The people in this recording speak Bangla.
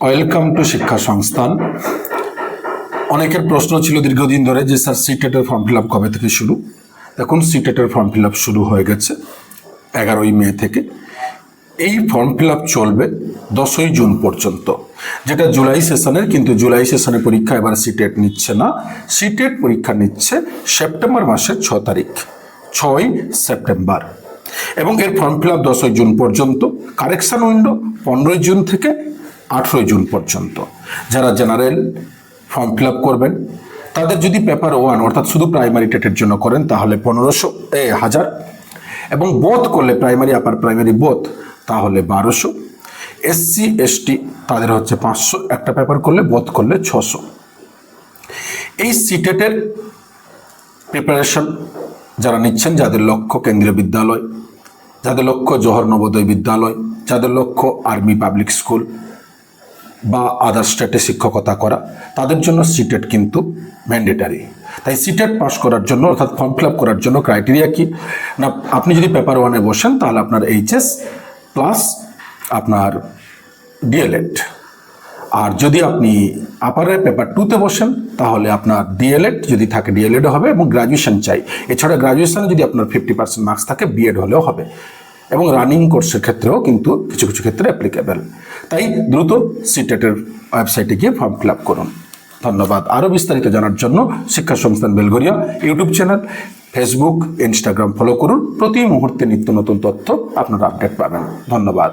ওয়েলকাম টু শিক্ষা সংস্থান। অনেকের প্রশ্ন ছিল দীর্ঘদিন ধরে যে স্যার সিটেটের ফর্ম ফিল আপ কবে থেকে শুরু। এখন সিটেটের ফর্ম ফিল আপ শুরু হয়ে গেছে 11ই মে থেকে। এই ফর্ম ফিল আপ চলবে 10ই জুন পর্যন্ত, যেটা জুলাই সেশনের, কিন্তু জুলাই সেশনে পরীক্ষা এবার সিটেট নিচ্ছে না। সিটেট পরীক্ষা নিচ্ছে সেপ্টেম্বর মাসের 6 তারিখ, 6ই সেপ্টেম্বর। এবং এর ফর্ম ফিল আপ 10ই জুন পর্যন্ত। কারেকশন উইন্ডো 15ই জুন থেকে 18ই জুন পর্যন্ত। যারা জেনারেল ফর্ম ফিল আপ করবেন তাদের যদি পেপার 1 অর্থাৎ শুধু প্রাইমারি টেটের জন্য করেন তাহলে 1000, এবং বোথ করলে প্রাইমারি আপার প্রাইমারি বোথ তাহলে 1200। এসসি এসটি তাদের হচ্ছে 500 একটা পেপার করলে, বোথ করলে 600। এই সিটেটের প্রিপারেশন যারা নিচ্ছেন, যাদের লক্ষ্য কেন্দ্রীয় বিদ্যালয়, যাদের লক্ষ্য জওহর নবোদয় বিদ্যালয়, যাদের লক্ষ্য আর্মি পাবলিক স্কুল বা আদার স্টেটে শিক্ষকতা করা, তাদের জন্য সিটেট কিন্তু ম্যান্ডেটারি। তাই সিটেট পাস করার জন্য অর্থাৎ ফর্ম ফিল আপ করার জন্য ক্রাইটেরিয়া কি না, আপনি যদি পেপার 1-এ বসেন তাহলে আপনার এইচএস প্লাস আপনার ডিএলএড, আর যদি আপনি আপারে পেপার 2-তে বসেন তাহলে আপনার ডিএলএড যদি থাকে ডিএলএড হবে, এবং গ্রাজুয়েশন চাই। এছাড়া গ্রাজুয়েশনে যদি আপনার 50% মার্কস থাকে বিএড হলেও হবে, এবং রানিং কোর্সের ক্ষেত্রেও কিন্তু কিছু কিছু ক্ষেত্রে অ্যাপ্লিকেবল। তাই দ্রুত সিটেটের ওয়েবসাইটে গিয়ে ফর্ম ফিল আপ করুন। ধন্যবাদ। আরও বিস্তারিত জানার জন্য শিক্ষা সংস্থান Belgharia YouTube channel, Facebook, Instagram follow করুন। প্রতি মুহূর্তে নিত্য নতুন তথ্য আপনারা আপডেট পাবেন। ধন্যবাদ।